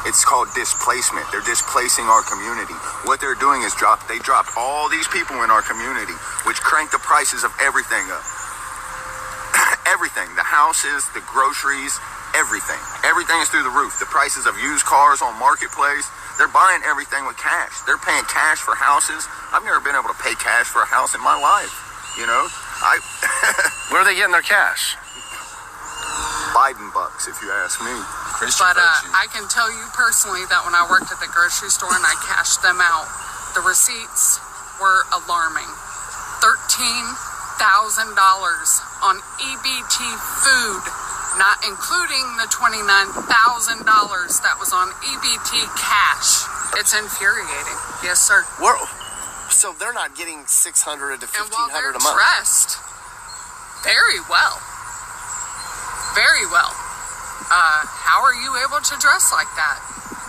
It's called displacement. They're displacing our community. What they're doing is they dropped all these people in our community, which cranked the prices of everything up. Everything. The houses, the groceries, everything. Everything is through the roof. The prices of used cars on Marketplace, they're buying everything with cash. They're paying cash for houses. I've never been able to pay cash for a house in my life. You know? Where are they getting their cash? Biden bucks, if you ask me. But I can tell you personally that when I worked at the grocery store and I cashed them out, the receipts were alarming. $13,000 on EBT food, not including the $29,000 that was on EBT cash. It's infuriating. Yes, sir. So they're not getting $600 to $1,500 and while they're a month. Dressed very well. Very well. How are you able to dress like that?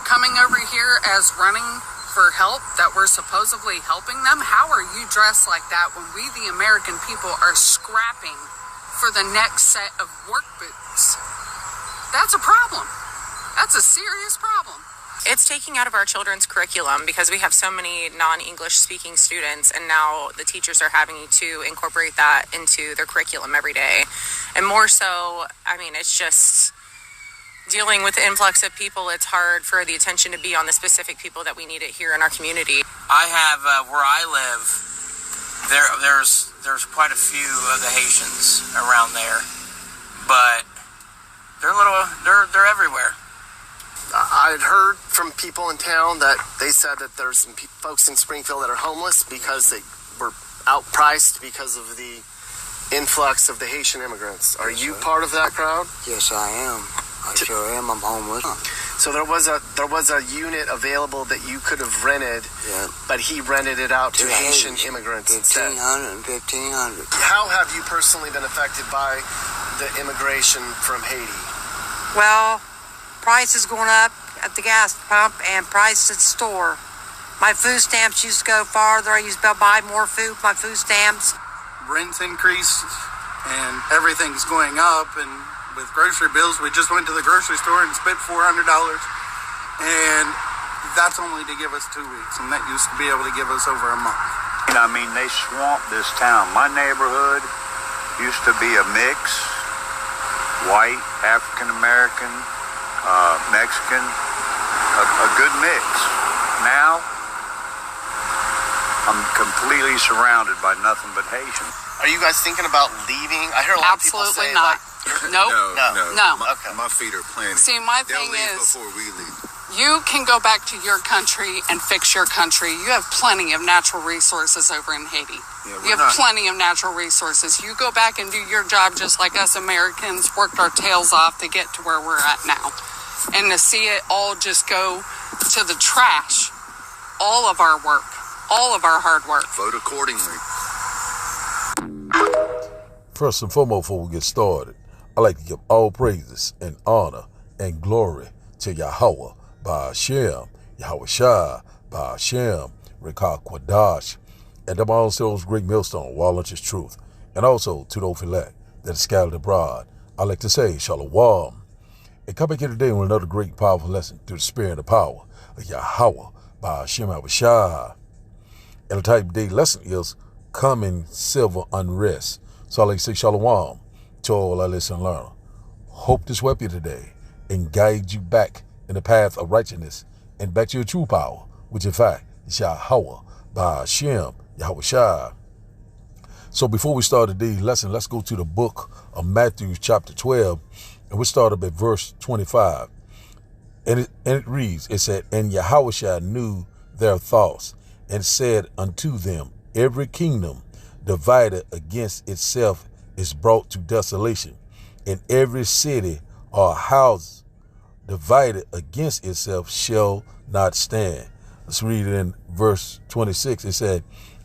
Coming over here as running for help that we're supposedly helping them? How are you dressed like that when we, the American people, are scrapping for the next set of work boots? That's a problem. That's a serious problem. It's taking out of our children's curriculum because we have so many non-English speaking students, and now the teachers are having to incorporate that into their curriculum every day. And more so, I mean, it's just dealing with the influx of people. It's hard for the attention to be on the specific people that we need it here in our community. I have where I live, there's quite a few of the Haitians around there, but they're everywhere. I'd heard from people in town that they said that there's some folks in Springfield that are homeless because they were outpriced because of the influx of the Haitian immigrants. Are you part of that crowd? Yes, I am. I sure am. I'm homeless. So there was a unit available that you could have rented, but he rented it out to Haitian immigrants instead. $1,500 and $1,500. How have you personally been affected by the immigration from Haiti? Well, prices going up at the gas pump and price at the store. My food stamps used to go farther. I used to buy more food, my food stamps. Rents increased and everything's going up, and with grocery bills, we just went to the grocery store and spent $400, and that's only to give us 2 weeks, and that used to be able to give us over a month. I mean, they swamped this town. My neighborhood used to be a mix, white, African-American, Mexican, a good mix. Now, I'm completely surrounded by nothing but Haitians. Are you guys thinking about leaving? I hear a lot Absolutely of people say, not. No. Okay. My feet are planted. See, my They'll thing leave is, before we leave. you can go back to your country and fix your country. You have plenty of natural resources over in Haiti. You have plenty of natural resources. You go back and do your job just like us Americans worked our tails off to get to where we're at now. And to see it all just go to the trash, all of our work, all of our hard work. Vote accordingly. First and foremost, before we get started, I'd like to give all praises and honor and glory to Yahweh, Ba'ashem, Yahweh Shai, Ba'ashem, Rekah Quadash, and them all those great millstone, Walnut is truth, and also to the Ophilet that is scattered abroad. I'd like to say, Shalom. And come back here today with another great, powerful lesson through the spirit and the power of Yahweh, Ba'ashem, Yahweh Shai. And the type of day lesson is coming civil unrest. So I'd like to say Shalom to all our listeners and learners. Hope this help you today and guide you back in the path of righteousness and back to your true power, which in fact is Yahweh, Ba'ashem, Yahweh Shai. So before we start today's lesson, let's go to the book of Matthew chapter 12, and we'll start up at verse 25. And it reads, it said, and Yahweh Shai knew their thoughts, and said unto them, every kingdom divided against itself is brought to desolation, and every city or house divided against itself shall not stand. Let's read it in verse 26. It said,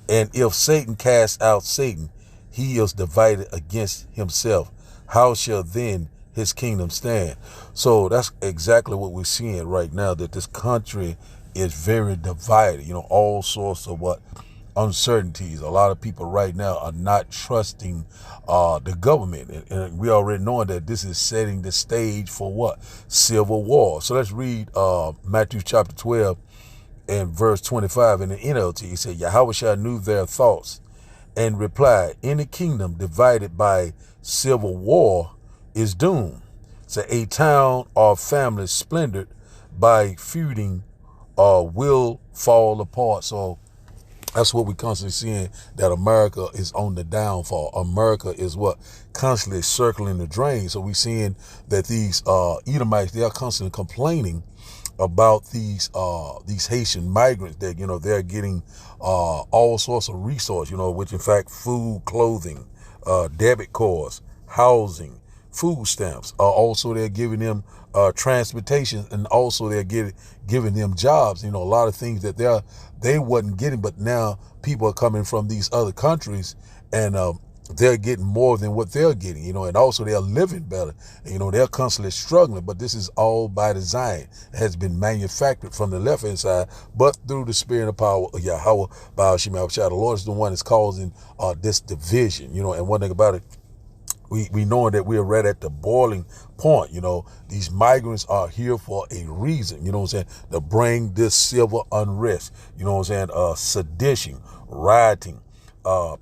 and if Satan cast out Satan, he is divided against himself. How shall then his kingdom stand? So that's exactly what we're seeing right now, that this country is very divided. You know, all sorts of uncertainties. A lot of people right now are not trusting the government. And we already know that this is setting the stage for what? Civil war. So let's read Matthew chapter 12 and verse 25 in the NLT. He said, Yahweh knew their thoughts and replied, any kingdom divided by civil war is doomed. So a town or family splintered by feuding will fall apart. So that's what we constantly seeing, that America is on the downfall. America is what? Constantly circling the drain. So we seeing that these Edomites, they are constantly complaining about these Haitian migrants that, they're getting all sorts of resources, which in fact food, clothing, debit cards, housing, food stamps. Also, they're giving them transportation, and also they're giving them jobs. A lot of things that they wasn't getting, but now people are coming from these other countries, and they're getting more than what they're getting. And also they're living better. They're constantly struggling, but this is all by design. It has been manufactured from the left hand side, but through the spirit and power of Yahweh, the Lord is the one that's causing this division. And one thing about it, we know that we're right at the boiling point. These migrants are here for a reason, to bring this civil unrest, sedition, rioting,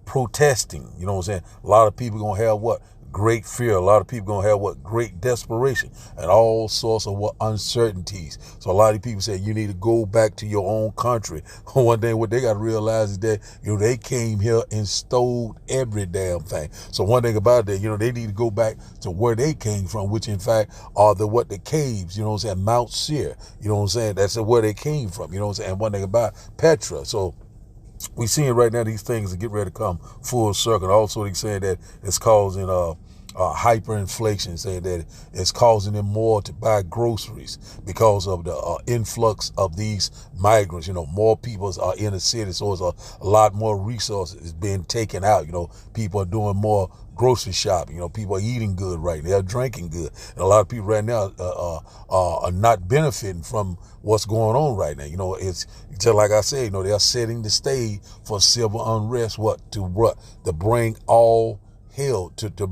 protesting, a lot of people gonna have what? Great fear. A lot of people gonna have what? Great desperation, and all sorts of what? Uncertainties. So a lot of people say you need to go back to your own country. One day what they got to realize is that, they came here and stole every damn thing. So one thing about that, they need to go back to where they came from, which in fact are the caves, Mount Seir, that's where they came from, and one thing about Petra. So we seeing right now these things are getting ready to come full circle. Also, they saying that it's causing hyperinflation, saying that it's causing them more to buy groceries because of the influx of these migrants. More people are in the city, so it's a lot more resources being taken out. People are doing more grocery shopping. People are eating good right now. They're drinking good. And a lot of people right now are not benefiting from what's going on right now. It's just like I said, they're setting the stage for civil unrest. To bring all hell, to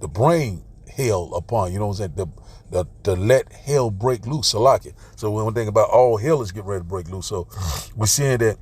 bring hell upon, to let hell break loose. Salaki. So one thing about all hell is getting ready to break loose. So we're seeing that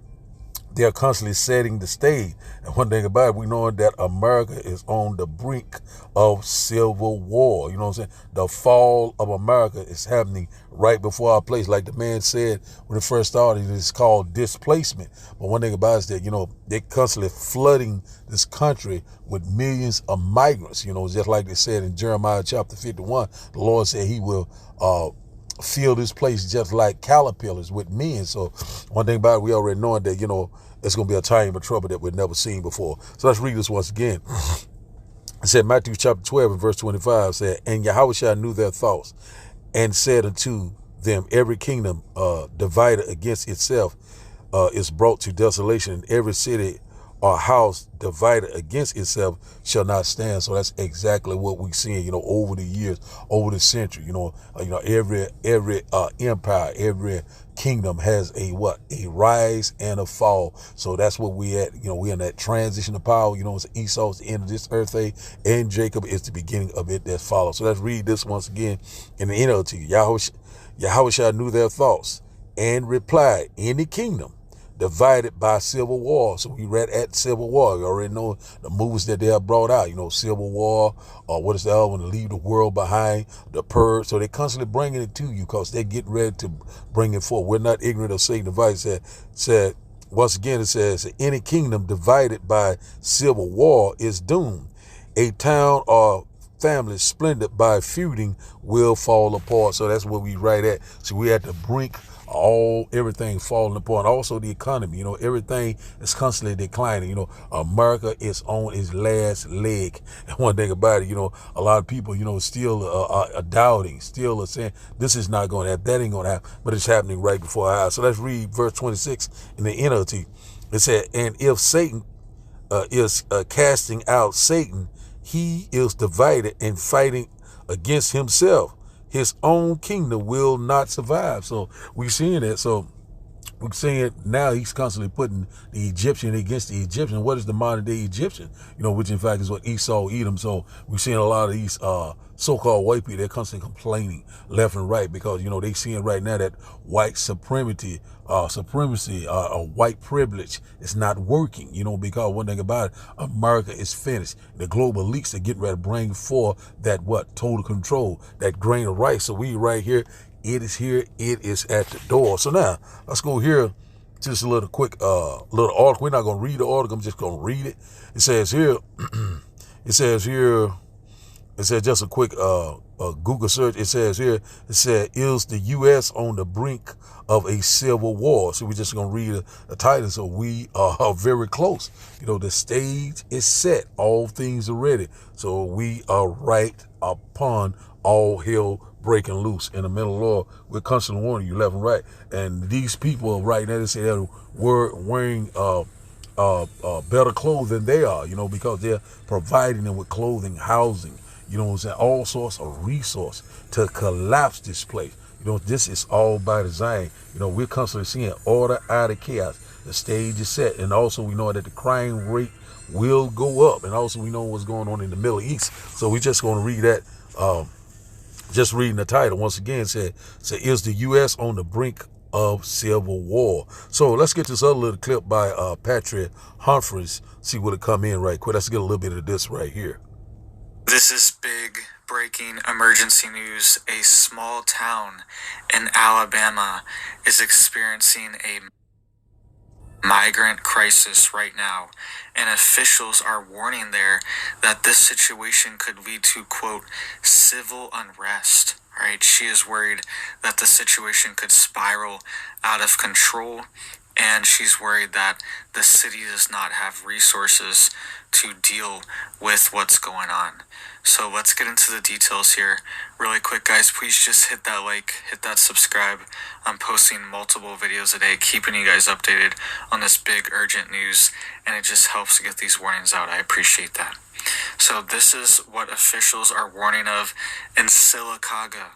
they're constantly setting the stage. And one thing about it, we know that America is on the brink of civil war. The fall of America is happening right before our place. Like the man said when it first started, it's called displacement. But one thing about it is that, they're constantly flooding this country with millions of migrants. Just like they said in Jeremiah chapter 51, the Lord said he will fill this place just like caterpillars with men. So one thing about it, we already know that, it's going to be a time of trouble that we've never seen before. So let's read this once again. It said, Matthew chapter 12 and verse 25 said, and Yahweh knew their thoughts and said unto them, every kingdom divided against itself is brought to desolation, and every city or house divided against itself shall not stand. So that's exactly what we're seeing, over the years, over the century. Every empire, every kingdom has a rise and a fall. So that's what we at. We're in that transition of power. It's Esau's the end of this earth age, and Jacob is the beginning of it that follows. So let's read this once again in the NLT. Yahweh knew their thoughts and replied, any kingdom divided by civil war. So we read at civil war. You already know the movies that they have brought out, Civil War, or what is the other one, to leave the world behind, the Purge. So they're constantly bringing it to you because they're getting ready to bring it forward. We're not ignorant of Satan's device. Said once again, it says, any kingdom divided by civil war is doomed. A town or family splintered by feuding will fall apart. So that's where we right at. So we at the brink, everything falling apart. Also the economy, everything is constantly declining. America is on its last leg. And one thing about it, a lot of people, still are doubting, still are saying this is not going to happen, that ain't going to happen, but it's happening right before our eyes. So let's read verse 26 in the NLT. It said, and if Satan is casting out Satan, he is divided and fighting against himself. His own kingdom will not survive. So we're seeing that. So We're saying now he's constantly putting the Egyptian against the Egyptian. What is the modern day Egyptian? Which in fact is what Esau, Edom. So we're seeing a lot of these so-called white people. They're constantly complaining left and right because they seeing right now that white supremacy, white privilege is not working. Because one thing about it, America is finished. The global elites are getting ready to bring forth that total control, that grain of rice. So we right here. It is here. It is at the door. So now let's go here. Just a little quick little article. We're not going to read the article. I'm just going to read it. It says here. It says just a quick Google search. It says here. It said, is the U.S. on the brink of a civil war? So we're just going to read the title. So we are very close. The stage is set. All things are ready. So we are right upon all hell breaking loose in the middle of the law. We're constantly warning you left and right. And these people right now, they say they're wearing better clothes than they are, because they're providing them with clothing, housing, all sorts of resource to collapse this place. This is all by design. We're constantly seeing order out of chaos. The stage is set. And also we know that the crime rate will go up. And also we know what's going on in the Middle East. So we're just going to read that. Just reading the title once again said, is the U.S. on the brink of civil war? So let's get this other little clip by Patrick Humphreys. See what it come in right quick. Let's get a little bit of this right here. This is big breaking emergency news. A small town in Alabama is experiencing a migrant crisis right now, and officials are warning there that this situation could lead to, quote, civil unrest. Right? She is worried that the situation could spiral out of control, and she's worried that the city does not have resources to deal with what's going on. So let's get into the details here really quick, guys. Please just hit that like, hit that subscribe. I'm posting multiple videos a day, keeping you guys updated on this big urgent news, and it just helps to get these warnings out. I appreciate that. So this is what officials are warning of in Sylacauga.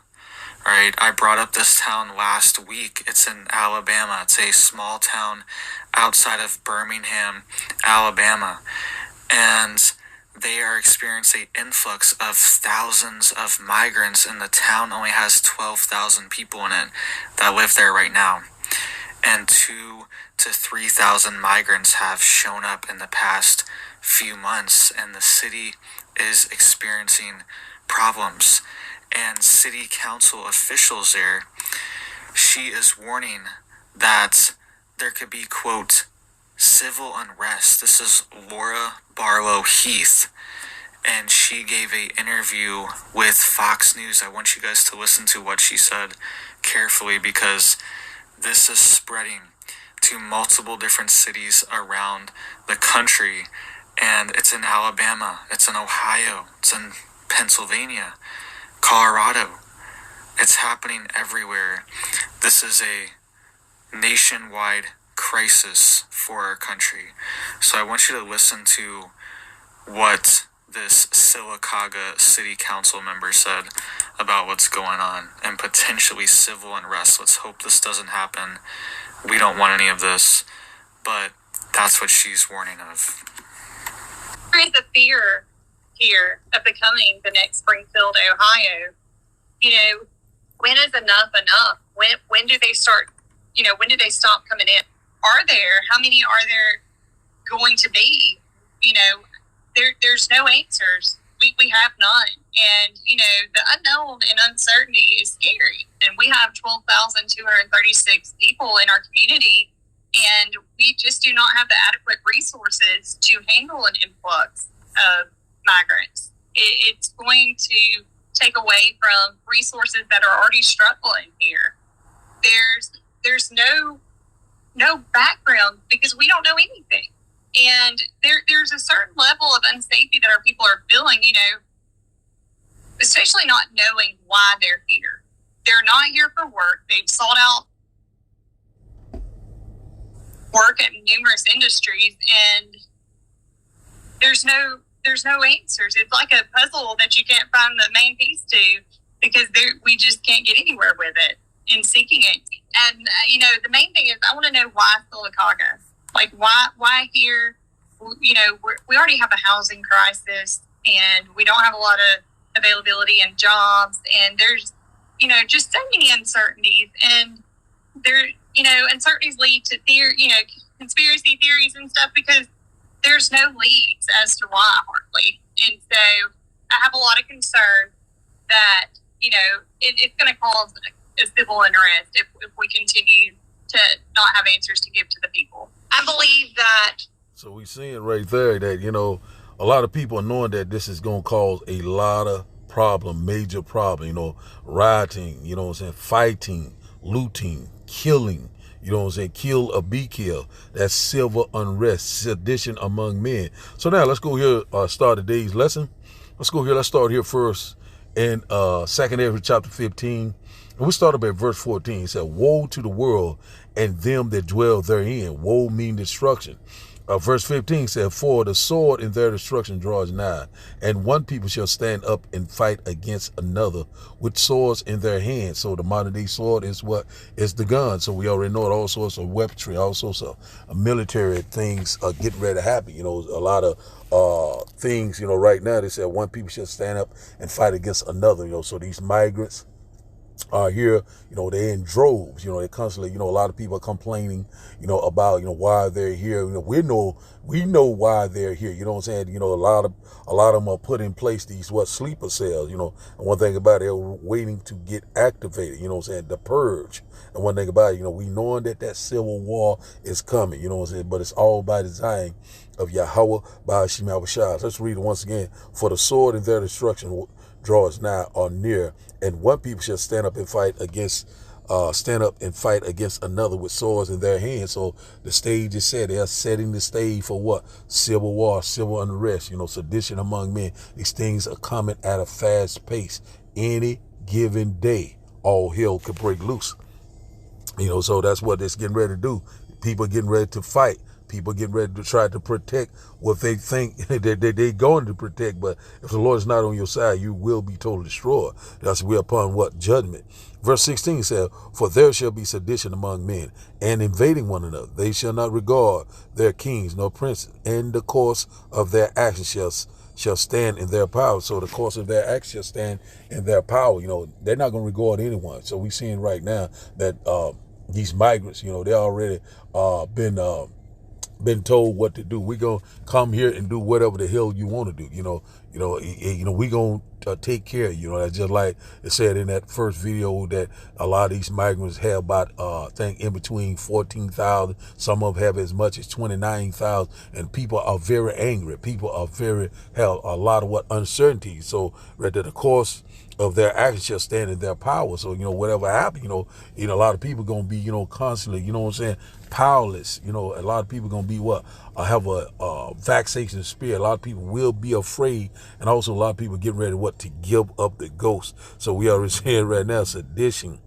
All right, I brought up this town last week. It's in Alabama. It's a small town outside of Birmingham, Alabama. And they are experiencing an influx of thousands of migrants, and the town only has 12,000 people in it that live there right now. And 2,000 to 3,000 migrants have shown up in the past few months, and the city is experiencing problems. And city council officials there, she is warning that there could be, quote, civil unrest. This is Laura Barlow Heath, and she gave an interview with Fox News. I want you guys to listen to what she said carefully, because this is spreading to multiple different cities around the country, and it's in Alabama, it's in Ohio, it's in Pennsylvania, Colorado. It's happening everywhere. This is a nationwide crisis for our country. So I want you to listen to what this Sylacauga City Council member said about what's going on and potentially civil unrest. Let's hope this doesn't happen. We don't want any of this, but that's what she's warning of. There is a fear here of becoming the next Springfield, Ohio. When is enough? When do they start, when do they stop coming in? How many are there going to be? There's no answers. We have none. And, the unknown and uncertainty is scary. And we have 12,236 people in our community, and we just do not have the adequate resources to handle an influx of migrants. It's going to take away from resources that are already struggling here. There's no background because we don't know anything. And there's a certain level of unsafety that our people are feeling, especially not knowing why they're here. They're not here for work. They've sought out work at numerous industries, and there's no answers. It's like a puzzle that you can't find the main piece to, because we just can't get anywhere with it in seeking And the main thing is I want to know why Sylacauga. Like why here? We already have a housing crisis, and we don't have a lot of availability and jobs, and there's just so many uncertainties, and there uncertainties lead to conspiracy theories and stuff because there's no leads as to why hardly. And so I have a lot of concern that it's going to cause a civil unrest if we continue to not have answers to give to the people. I believe that. So we seeing right there that, a lot of people are knowing that this is going to cause a lot of major problem, rioting, fighting, looting, killing, kill or be killed. That's civil unrest, sedition among men. So now let's go here, start today's lesson. Let's start here first in 2nd Ezra chapter 15. And we start up at verse 14. It said, woe to the world and them that dwell therein. Woe mean destruction. Verse 15 said, for the sword in their destruction draws nigh, and one people shall stand up and fight against another with swords in their hands. So the modern day sword is what? Is the gun. So we already know it, all sorts of weaponry, all sorts of military things are getting ready to happen. A lot of things, right now they said one people shall stand up and fight against another. So these migrants are here, they're in droves, they constantly, a lot of people are complaining, about, why they're here. We know why they're here. You know what I'm saying? A lot of them are put in place these sleeper cells, and one thing about it, they're waiting to get activated, the purge. And one thing about it, we knowing that civil war is coming, but it's all by design of Yahweh by Hashem Yahushua. Let's read it once again. For the sword in their destruction draws nigh or near, and one people shall stand up and fight against another with swords in their hands. So the stage is set. They are setting the stage for what? Civil war, civil unrest, sedition among men. These things are coming at a fast pace. Any given day, all hell could break loose. So that's what it's getting ready to do. People getting ready to fight. People getting ready to try to protect what they think that they're going to protect. But if the Lord is not on your side, you will be totally destroyed. That's we upon what? Judgment. Verse 16 says, for there shall be sedition among men, and invading one another. They shall not regard their kings nor princes, and the course of their actions shall stand in their power. So the course of their actions shall stand in their power. They're not going to regard anyone. So we're seeing right now that these migrants, they already been told what to do. We gonna come here and do whatever the hell you want to do. We gonna take care of you. That's just like it said in that first video that a lot of these migrants have about I think in between 14,000. Some of them have as much as 29,000, and people are very angry. People are have a lot of uncertainty. So right there, the course of their actions shall stand in their power. So whatever happens, a lot of people gonna be constantly, powerless. A lot of people gonna be have a vexation spirit. A lot of people will be afraid, and also a lot of people getting ready to give up the ghost. So we are saying right now, sedition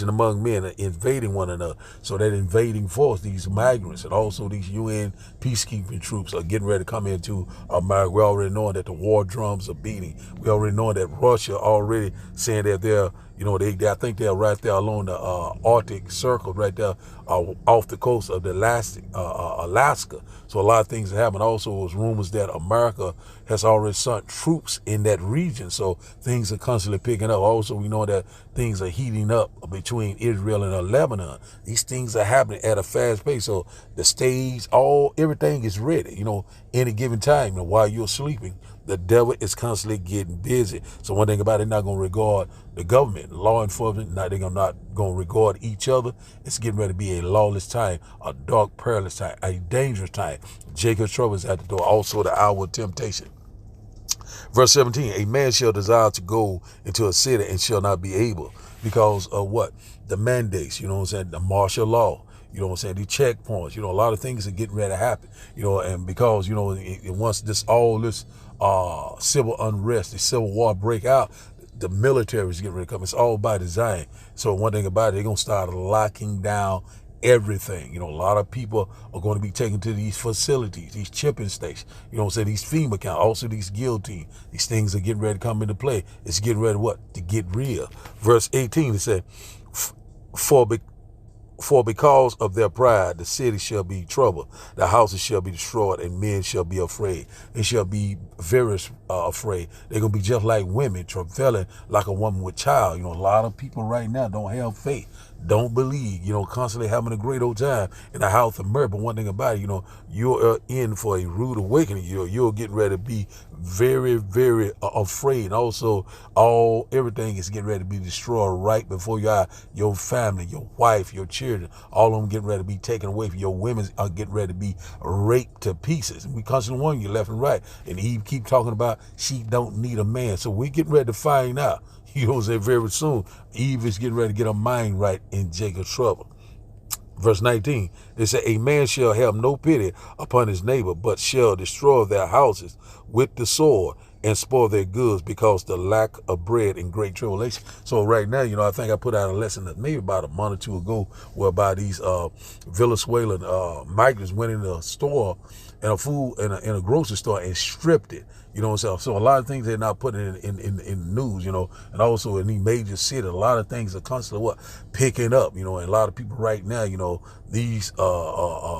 among men, invading one another. So that invading force, these migrants and also these UN peacekeeping troops are getting ready to come into America. We already know that the war drums are beating. We already know that Russia already saying that they're, I think they're right there along the Arctic Circle, right there off the coast of the Alaska. So a lot of things happen. Also, there's rumors that America has already sent troops in that region. So things are constantly picking up. Also, we know that things are heating up between Israel and Lebanon. These things are happening at a fast pace. So the stage, everything is ready. Any given time, while you're sleeping, the devil is constantly getting busy. So one thing about it, they're not going to regard the government, law enforcement, they're not going to regard each other. It's getting ready to be a lawless time, a dark, perilous time, a dangerous time. Jacob's trouble is at the door, also the hour of temptation. Verse 17, a man shall desire to go into a city and shall not be able because of what? The mandates, the martial law. The checkpoints, a lot of things are getting ready to happen, and because, once this civil unrest, the civil war break out, the military is getting ready to come. It's all by design. So one thing about it, they're going to start locking down everything. A lot of people are going to be taken to these facilities, these chipping stations, these FEMA camps, also these guillotines. These things are getting ready to come into play. It's getting ready to get real. Verse 18, it said, For be, For because of their pride, the city shall be troubled, the houses shall be destroyed, and men shall be afraid. They shall be very afraid. They're going to be just like women, travailing like a woman with child. A lot of people right now don't have faith, don't believe, constantly having a great old time in the house of murder. But one thing about it, you're in for a rude awakening. You're getting ready to be very, very afraid. And also, everything is getting ready to be destroyed right before your eye. Your family, your wife, your children, all of them getting ready to be taken away from you. Your women are getting ready to be raped to pieces. And we constantly warn you left and right. And Eve keep talking about she don't need a man. So we're getting ready to find out. Very soon, Eve is getting ready to get her mind right in Jacob's trouble. Verse 19, it said, a man shall have no pity upon his neighbor, but shall destroy their houses with the sword and spoil their goods because the lack of bread and great tribulation. So right now, I think I put out a lesson that maybe about a month or two ago, whereby these Venezuelan migrants went in a store and in a grocery store and stripped it. So a lot of things they're not putting in the news, and also in these major cities, a lot of things are constantly picking up, and a lot of people right now, these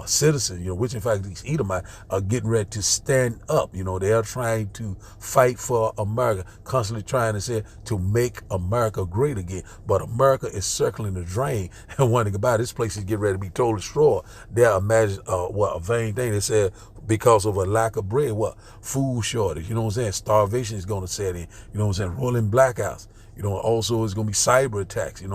citizens, which in fact these Edomites are getting ready to stand up. They are trying to fight for America, constantly trying to make America great again. But America is circling the drain, and one thing about it, this place is getting ready to be totally destroyed. They're a vain thing. They said, because of a lack of bread, food shortage, starvation is going to set in, rolling blackouts, also it's going to be cyber attacks, and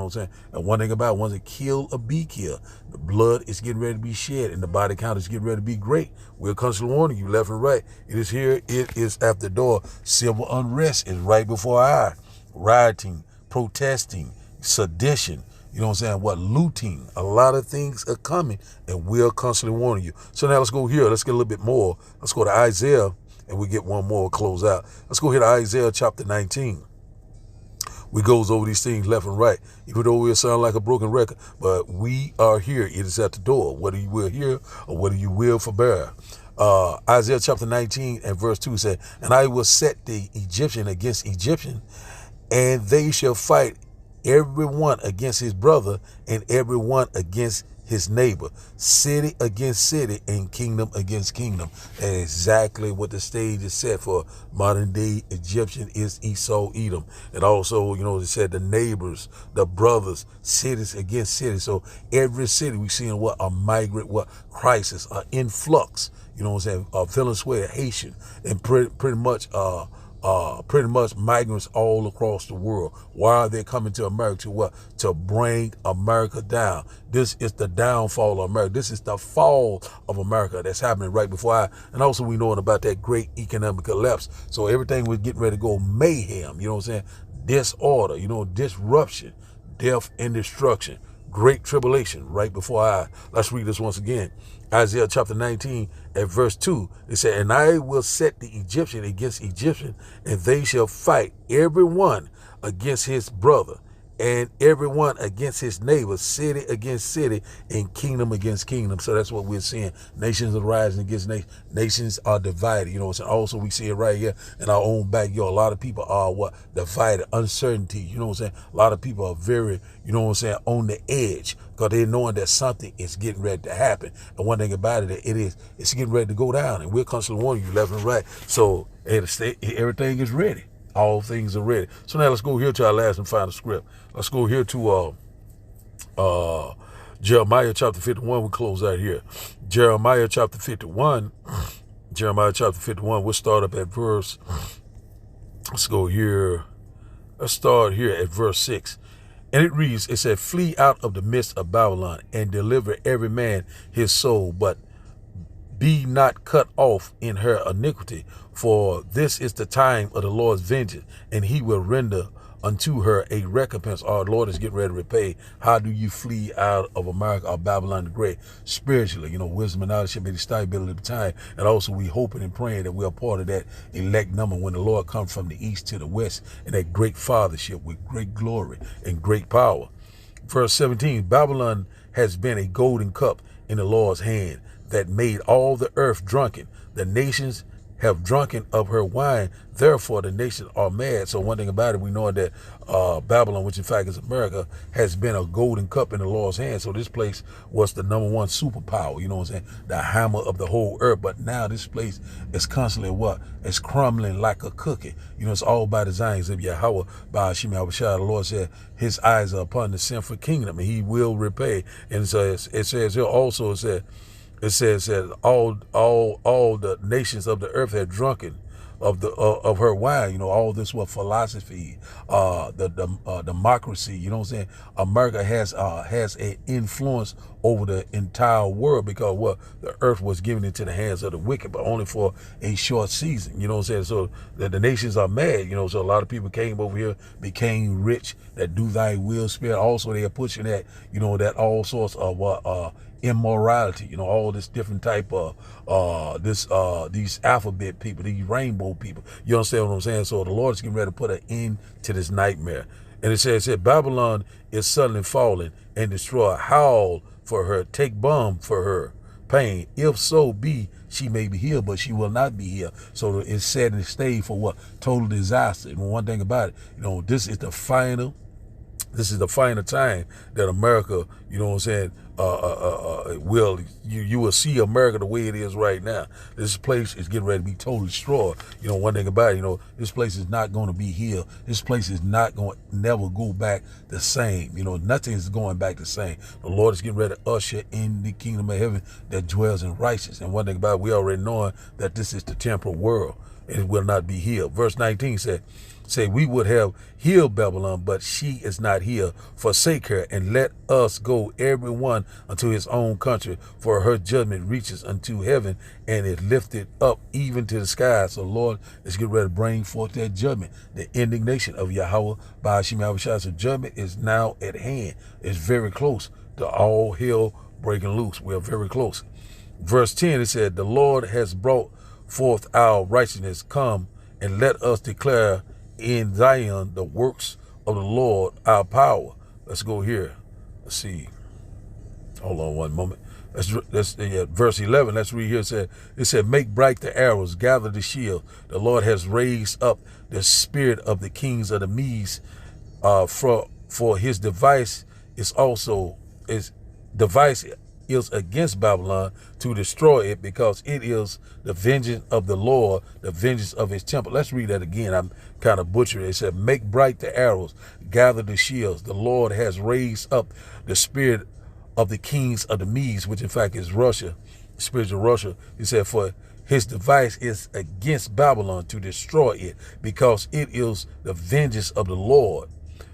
one thing about it, once it kill or be killed, the blood is getting ready to be shed and the body count is getting ready to be great. We're constantly warning you left and right. It is here, it is at the door. Civil unrest is right before our eyes. Rioting, protesting, sedition, looting. A lot of things are coming, and we're constantly warning you. So now let's go here. Let's get a little bit more. Let's go to Isaiah, and we get one more close out. Let's go here to Isaiah chapter 19. We goes over these things left and right. Even though we sound like a broken record, but we are here. It is at the door. Whether you will hear or whether you will forbear. Isaiah chapter 19 and verse 2 said, and I will set the Egyptian against Egyptian, and they shall fight everyone against his brother and everyone against his neighbor, city against city and kingdom against kingdom. And exactly what the stage is set for. Modern day Egyptian is Esau, Edom. And also, they said the neighbors, the brothers, cities against cities. So every city we see in a migrant, crisis, influx, Venezuela, Haitian, and pretty much migrants all across the world. Why are they coming to America? To bring America down. This is the downfall of America. This is the fall of America that's happening right before our. And also we knowing about that great economic collapse. So everything was getting ready to go mayhem. Disorder. Disruption, death and destruction. Great tribulation right before our eyes. Let's read this once again. Isaiah chapter 19 at verse 2. It said, and I will set the Egyptian against Egyptian, and they shall fight everyone against his brother, and everyone against his neighbor, city against city, and kingdom against kingdom. So that's what we're seeing. Nations are rising against nations. Nations are divided. And also we see it right here in our own backyard. A lot of people are divided, uncertainty. A lot of people are very, on the edge, because they're knowing that something is getting ready to happen. And one thing about it, it's getting ready to go down, and we're constantly warning you left and right. So everything is ready. All things are ready. So now let's go here to our last and final script. Let's go here to Jeremiah chapter 51. We close out here. Jeremiah chapter 51. Jeremiah chapter 51. We'll start up at verse. Let's go here. Let's start here at verse 6. And it reads, it said, flee out of the midst of Babylon and deliver every man his soul, but be not cut off in her iniquity, for this is the time of the Lord's vengeance, and he will render unto her a recompense. Our Lord is getting ready to repay. How do you flee out of America or Babylon the Great? Spiritually, wisdom and knowledge should be the stability of the time. And also we hoping and praying that we're part of that elect number when the Lord comes from the east to the west in that great fathership with great glory and great power. Verse 17, Babylon has been a golden cup in the Lord's hand that made all the earth drunken. The nations have drunken of her wine. Therefore, the nations are mad. So one thing about it, we know that Babylon, which in fact is America, has been a golden cup in the Lord's hand. So this place was the number one superpower, you know what I'm saying? The hammer of the whole earth. But now this place is constantly what? It's crumbling like a cookie. You know, it's all by design. Of Yahweh, by Hashem Yahushua, the Lord said, his eyes are upon the sinful kingdom, and he will repay. And so it says here also, it says that all the nations of the earth had drunken of her wine. You know, all this was philosophy, the democracy. You know what I'm saying? America has an influence over the entire world because what the earth was given into the hands of the wicked, but only for a short season. You know what I'm saying? So the nations are mad. You know, so a lot of people came over here, became rich, that do thy will, Spirit. Also, they are pushing that. You know, that all sorts of immorality, you know, all this different type of these alphabet people, these rainbow people. You understand what I'm saying? So the Lord is getting ready to put an end to this nightmare. And it says here, Babylon is suddenly fallen and destroyed. Howl for her, take balm for her pain. If so be she may be healed, but she will not be healed. So it's set and stayed for what? Total disaster. And one thing about it, you know, this is the final time that America, you know what I'm saying, you will see America the way it is right now. This place is getting ready to be totally destroyed. You know, one thing about it, you know, this place is not going to be healed. This place is not going to never go back the same. You know, nothing is going back the same. The Lord is getting ready to usher in the kingdom of heaven that dwells in righteousness. And one thing about it, we already knowing that this is the temporal world. It will not be healed. Verse 19 said, we would have healed Babylon, but she is not here. Forsake her and let us go every one unto his own country, for her judgment reaches unto heaven and is lifted up even to the sky. So Lord is getting ready to bring forth that judgment, the indignation of Yahweh by Hashem Yahushua. So judgment is now at hand. It's very close to all hell breaking loose. We are very close. Verse 10, it said, the Lord has brought forth our righteousness. Come and let us declare in Zion the works of the Lord, our power. Let's go here. Let's see. Hold on one moment. Let's verse 11. Let's read here. It said, make bright the arrows, gather the shield. The Lord has raised up the spirit of the kings of the Medes, for his device is against Babylon to destroy it, because it is the vengeance of the Lord, the vengeance of his temple. Let's read that again. I'm kind of butchering it. It said, make bright the arrows, gather the shields. The Lord has raised up the spirit of the kings of the Medes, which in fact is Russia, spiritual Russia. He said, for his device is against Babylon to destroy it, because it is the vengeance of the Lord.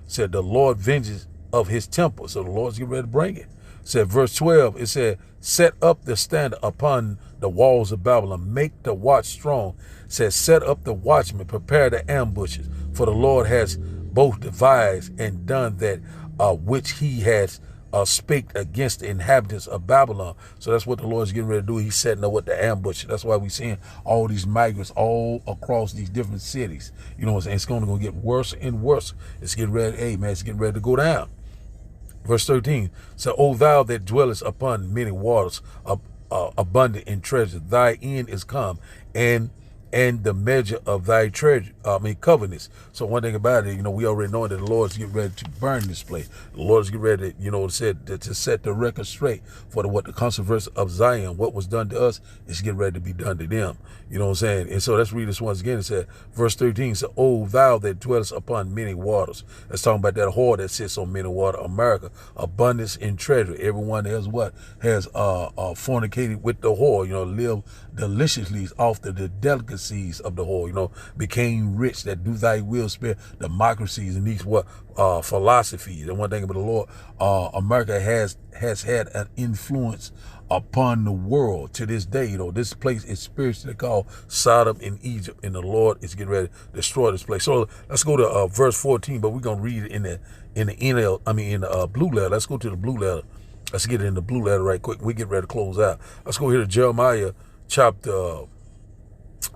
Said the Lord vengeance of his temple. So the Lord's getting ready to bring it. Said verse 12, it said, set up the standard upon the walls of Babylon, make the watch strong. Said, set up the watchmen, prepare the ambushes, for the Lord has both devised and done that which he has spake against the inhabitants of Babylon. So that's what the Lord's getting ready to do. He's setting up with the ambush. That's why we're seeing all these migrants all across these different cities. You know what I'm saying? It's going to get worse and worse. It's getting ready, it's getting ready to go down. Verse 13, so, O thou that dwellest upon many waters, abundant in treasure, thy end is come, and the measure of thy treasure, covenants. So one thing about it, you know, we already know that the Lord's getting ready to burn this place. The Lord's getting ready to, you know, to set the record straight for the controversy of Zion. What was done to us is getting ready to be done to them. You know what I'm saying? And so let's read this once again. It said, verse 13, so, O thou that dwellest upon many waters. That's talking about that whore that sits on many water, America, abundance in treasure. Everyone has fornicated with the whore, you know, live deliciously off the delicacies of the whore, you know, became rich, that do thy will, spare democracies and these philosophies. And one thing about the Lord, America has had an influence upon the world to this day. You know, this place is spiritually called Sodom in Egypt, and the Lord is getting ready to destroy this place. So let's go to verse 14, but we're gonna read it in the blue letter. Let's go to the blue letter. Let's get it in the blue letter right quick. We get ready to close out. Let's go here to Jeremiah chapter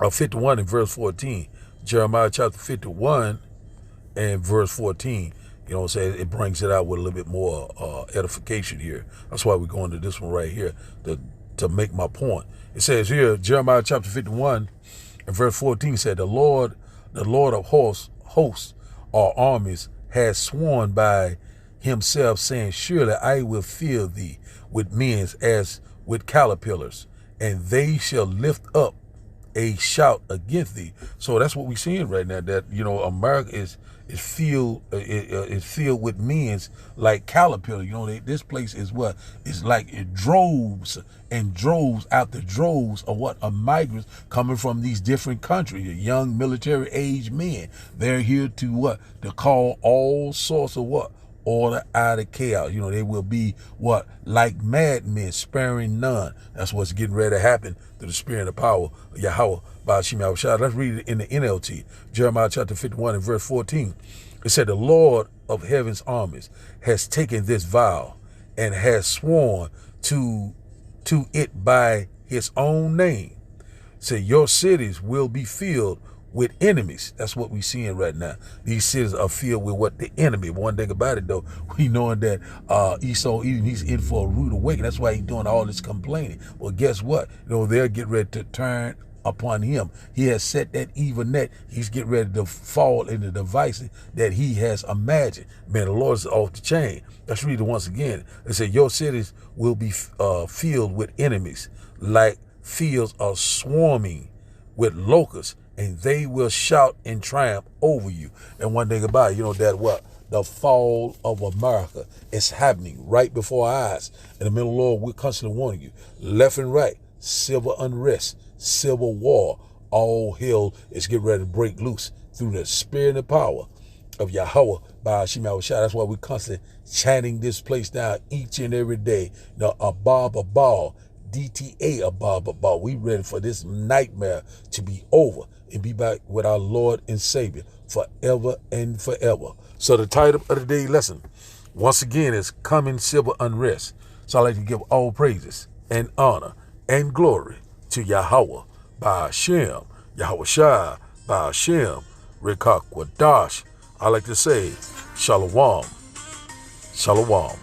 51 and verse 14. Jeremiah chapter 51 and verse 14. You know what I'm saying? It brings it out with a little bit more edification here. That's why we're going to this one right here to make my point. It says here, Jeremiah chapter 51 And verse 14 said, the Lord of hosts or armies has sworn by himself, saying, surely I will fill thee with men as with caterpillars, and they shall lift up a shout against thee. So that's what we're seeing right now, that, you know, America is filled with men like caterpillar. You know, this place is what? It's like droves and droves after droves of what? Of migrants coming from these different countries, young military age men. They're here to what? To call all sorts of what? Order out of chaos. You know, they will be what? Like madmen, sparing none. That's what's getting ready to happen through the spirit and the power of Yahweh by Hashem Yahushua. Let's read it in the NLT. Jeremiah chapter 51 and verse 14. It said, the Lord of heaven's armies has taken this vow and has sworn to it by his own name. Say, your cities will be filled with enemies. That's what we're seeing right now. These cities are filled with what? The enemy. One thing about it, though, we knowing that Esau, even he's in for a rude awakening. That's why he's doing all this complaining. Well, guess what? You know, they'll get ready to turn upon him. He has set that evil net. He's getting ready to fall into the devices that he has imagined. Man, the Lord is off the chain. Let's read it once again. It said, your cities will be filled with enemies, like fields are swarming with locusts, and they will shout in triumph over you. And one thing about it, you know, that what? The fall of America is happening right before our eyes. In the middle, Lord, we're constantly warning you, left and right, civil unrest, civil war, all hell is getting ready to break loose through the spirit and the power of Yahweh by Hashem Yahushua. That's why we're constantly chanting this place down each and every day. The Abab Abal, DTA Abab Abal. We ready for this nightmare to be over and be back with our Lord and Savior forever and forever. So the title of the day lesson, once again, is Coming Civil Unrest. So I'd like to give all praises and honor and glory to Yahweh by Hashem, Yahushua by Hashem, Rekak Wadash. I like to say, Shalom, Shalom.